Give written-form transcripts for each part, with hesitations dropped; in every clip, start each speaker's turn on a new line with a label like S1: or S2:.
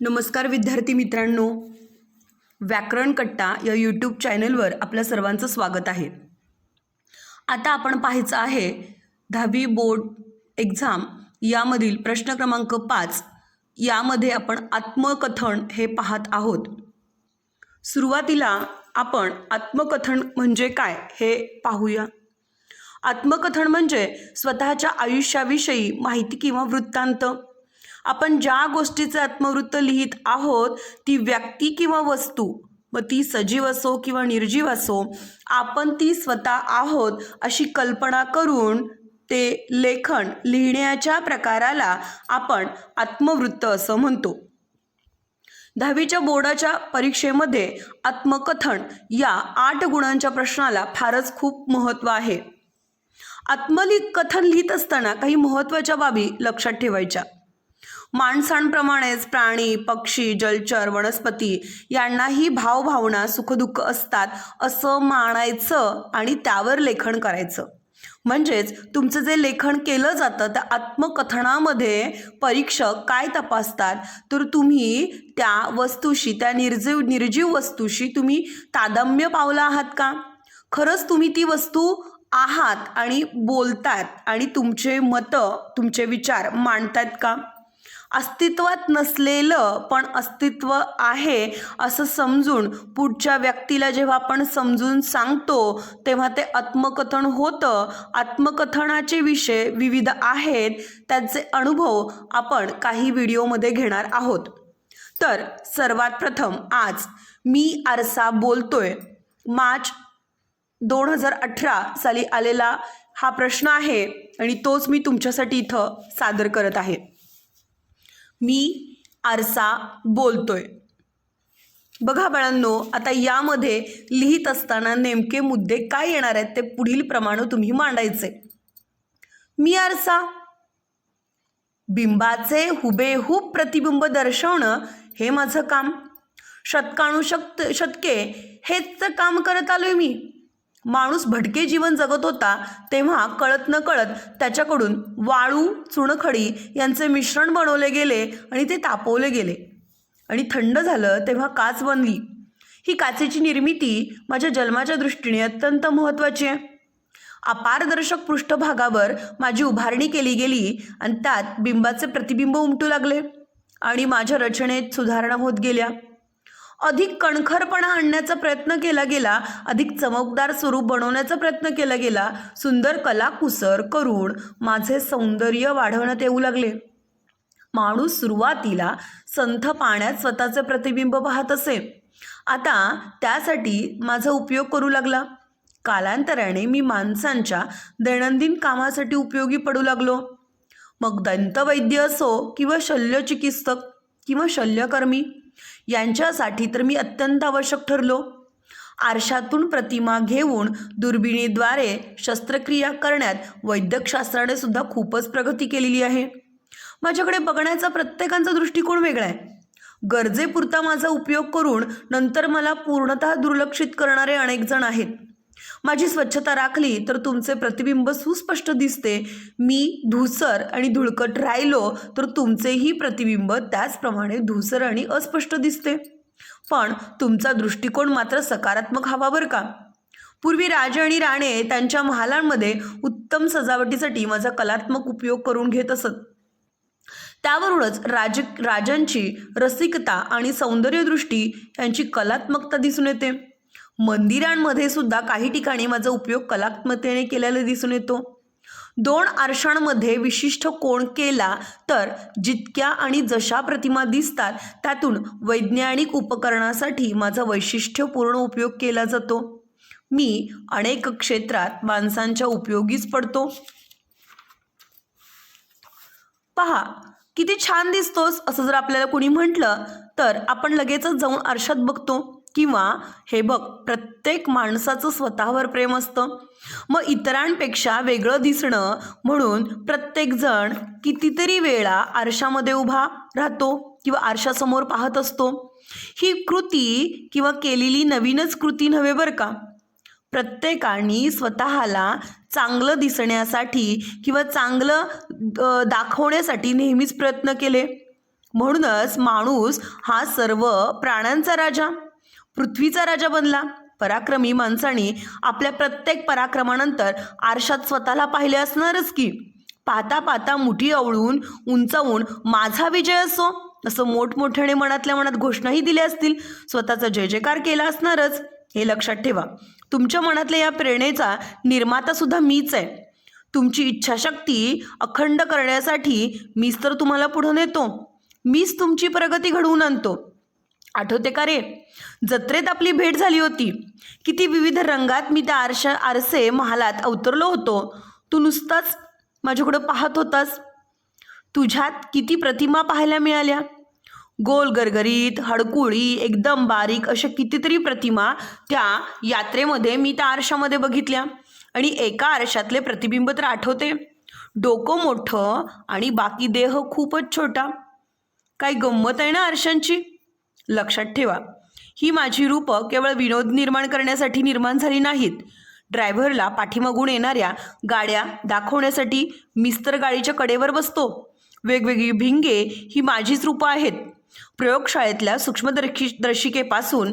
S1: नमस्कार विद्यार्थी मित्रांनो, व्याकरण कट्टा या यूट्यूब चॅनलवर आपल्या सर्वांचं स्वागत आहे. आता आपण पाहायचं आहे 10वी बोर्ड एक्झाम यामधील प्रश्न क्रमांक 5 यामध्ये आपण आत्मकथन हे पाहत आहोत. सुरुवातीला आपण आत्मकथन म्हणजे काय हे पाहूया. आत्मकथन म्हणजे स्वतःच्या आयुष्याविषयी माहिती किंवा वृत्तांत. आपण ज्या गोष्टीचे आत्मवृत्त लिहित आहोत ती व्यक्ती किंवा वस्तू, मग ती सजीव असो किंवा निर्जीव असो, आपण ती स्वतः आहोत अशी कल्पना करून ते लेखन लिहिण्याच्या प्रकाराला आपण आत्मवृत्त असं म्हणतो. 10वीच्या बोर्डाच्या परीक्षेमध्ये आत्मकथन या 8 गुणांच्या प्रश्नाला फारच खूप महत्त्व आहे. आत्मकथन लिहित असताना काही महत्त्वाच्या बाबी लक्षात ठेवायच्या. माणसांप्रमाणेच प्राणी, पक्षी, जलचर, वनस्पती यांनाही भावभावना, सुखदुःख असतात असं मानायचं आणि त्यावर लेखन करायचं. म्हणजेच तुमचं जे लेखन केलं जातं त्या आत्मकथनामध्ये परीक्षक काय तपासतात तर तुम्ही त्या वस्तूशी, त्या निर्जीव वस्तूशी तुम्ही तादात्म्य पावला आहात का, खरंच तुम्ही ती वस्तू आहात आणि बोलतात आणि तुमचे मतं, तुमचे विचार मांडतात का. अस्तित्वात नसलेलं पण अस्तित्व आहे असं समजून पुढच्या व्यक्तीला जेव्हा आपण समजून सांगतो तेव्हा ते आत्मकथन होतं. आत्मकथनाचे विषय विविध आहेत, त्यांचे अनुभव आपण काही व्हिडिओमध्ये घेणार आहोत. तर सर्वात प्रथम आज मी आरसा बोलतोय, मार्च 2018 साली आलेला हा प्रश्न आहे आणि तोच मी तुमच्यासाठी इथं सादर करत आहे. मी आरसा बोलतोय. बघा बाळांनो, आता यामध्ये लिहित असताना नेमके मुद्दे काय येणार आहेत ते पुढील प्रमाणे तुम्ही मांडायचे. मी आरसा, बिंबाचे हुबेहूब प्रतिबिंब दर्शवणं हे माझं काम. शतके हेच तर काम करत आलोय मी. माणूस भटके जीवन जगत होता तेव्हा कळत न कळत त्याच्याकडून वाळू, चुनखडी यांचे मिश्रण बनवले गेले आणि ते तापवले गेले आणि थंड झालं तेव्हा काच बनली. ही काचेची निर्मिती माझ्या जन्माच्या दृष्टीने अत्यंत महत्त्वाची आहे. अपारदर्शक पृष्ठभागावर माझी उभारणी केली गेली आणि त्यात बिंबाचे प्रतिबिंब उमटू लागले आणि माझ्या रचनेत सुधारणा होत गेल्या. अधिक कणखरपणा आणण्याचा प्रयत्न केला गेला, अधिक चमकदार स्वरूप बनवण्याचा प्रयत्न केला गेला. सुंदर कलाकुसर करून माझे सौंदर्य वाढवण्यात येऊ लागले. माणूस सुरुवातीला संथ पाण्यात स्वतःचे प्रतिबिंब पाहत असे, आता त्यासाठी माझा उपयोग करू लागला. कालांतराने मी माणसांच्या दैनंदिन कामासाठी उपयोगी पडू लागलो. मग दंतवैद्य असो किंवा शल्यचिकित्सक किंवा शल्यकर्मी यांच्यासाठी तर मी अत्यंत आवश्यक ठरलो. आरशातून प्रतिमा घेऊन दुर्बिणीद्वारे शस्त्रक्रिया करण्यात वैद्यकशास्त्राने सुद्धा खूपच प्रगती केलेली आहे. माझ्याकडे बघण्याचा प्रत्येकाचा दृष्टिकोन वेगळा आहे. गरजेपुरता माझा उपयोग करून नंतर मला पूर्णतः दुर्लक्षित करणारे अनेक जण आहेत. माझी स्वच्छता राखली तर तुमचे प्रतिबिंब सुस्पष्ट दिसते. मी धूसर आणि धुळकट राहिलो तर तुमचेही प्रतिबिंब त्याचप्रमाणे धूसर आणि अस्पष्ट दिसते. पण तुमचा दृष्टिकोन मात्र सकारात्मक हवा बरं का. पूर्वी राजे आणि राणे त्यांच्या महालांमध्ये उत्तम सजावटीसाठी माझा कलात्मक उपयोग करून घेत असत. त्यावरूनच राजांची रसिकता आणि सौंदर्यदृष्टी यांची कलात्मकता दिसून येते. मंदिरांमध्ये सुद्धा काही ठिकाणी माझा उपयोग कलात्मकतेने केलेला दिसून येतो. 2 आरशांमध्ये विशिष्ट कोण केला तर जितक्या आणि जशा प्रतिमा दिसतात त्यातून वैज्ञानिक उपकरणासाठी माझा वैशिष्ट्यपूर्ण उपयोग केला जातो. मी अनेक क्षेत्रात माणसांच्या उपयोगीच पडतो. पहा किती छान दिसतोस असं जर आपल्याला कोणी म्हटलं तर आपण लगेचच जाऊन आरशात बघतो. किंवा हे बघ, प्रत्येक माणसाचं स्वतःवर प्रेम असतं. मग इतरांपेक्षा वेगळं दिसणं म्हणून प्रत्येकजण कितीतरी वेळा आरशामध्ये उभा राहतो किंवा आरशासमोर पाहत असतो. ही कृती किंवा केलेली नवीनच कृती नव्हे बरं का. प्रत्येकाने स्वतःला चांगलं दिसण्यासाठी किंवा चांगलं दाखवण्यासाठी नेहमीच प्रयत्न केले. म्हणूनच माणूस हा सर्व प्राण्यांचा राजा, पृथ्वीचा राजा बनला. पराक्रमी माणसाने आपल्या प्रत्येक पराक्रमानंतर आरशात स्वतःला पाहिले असणारच की. पाहता पाहता मुठी आवळून उंचावून माझा विजय असो असं मोठमोठ्याने मनातल्या मनात घोषणाही दिल्या असतील, स्वतःचा जय जयकार केला असणारच. हे लक्षात ठेवा. तुमच्या मनातल्या या प्रेरणेचा निर्माता सुद्धा मीच आहे. तुमची इच्छाशक्ती अखंड करण्यासाठी मीच तर तुम्हाला पुढं नेतो. मीच तुमची प्रगती घडवून आणतो. आठवते का रे, जत्रेत आपली भेट झाली होती. किती विविध रंगात मी त्या आरसे महालात अवतरलो होतो. तू नुसताच माझ्याकडं पाहत होतास. तुझ्यात किती प्रतिमा पाहायला मिळाल्या. गोल गरगरीत, हडकुळी, एकदम बारीक अशा कितीतरी प्रतिमा त्या यात्रेमध्ये मी त्या आरशामध्ये बघितल्या. आणि एका आरशातले प्रतिबिंब तर आठवते, डोकं मोठं आणि बाकी देह खूपच छोटा. काय गंमत आहे ना आरशांची. लक्षात ठेवा, ही माझी रूपं केवळ विनोद निर्माण करण्यासाठी निर्माण झाली नाहीत. ड्रायव्हरला पाठीमागून येणाऱ्या गाड्या दाखवण्यासाठी मिस्तर गाडीच्या कडेवर बसतो. वेगवेगळी भिंगे ही माझीच रूपं आहेत. प्रयोगशाळेतल्या सूक्ष्मदर्शिकेपासून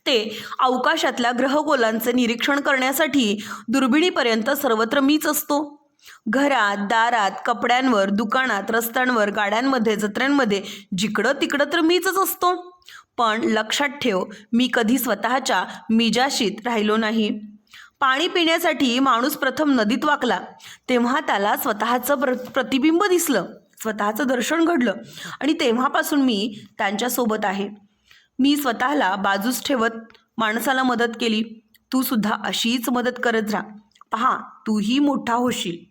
S1: ते अवकाशातल्या ग्रहगोलांचे निरीक्षण करण्यासाठी दुर्बिणीपर्यंत सर्वत्र मीच असतो. घरात, दारात, कपड्यांवर, दुकानात, रस्त्यांवर, गाड्यांमध्ये, जत्र्यांमध्ये, जिकडं तिकडं तर मीच असतो. पण लक्षात ठेव, मी कधी स्वतःच्या मिजाशीत राहिलो नाही. पाणी पिण्यासाठी माणूस प्रथम नदीत वाकला, तेव्हा त्याला स्वतःचं प्रतिबिंब दिसलं, स्वतःचं दर्शन घडलं आणि तेव्हापासून मी त्यांच्यासोबत आहे. मी स्वतःला बाजूस ठेवत माणसाला मदत केली. तू सुद्धा अशीच मदत करत राहा. पहा, तूही मोठा होशील.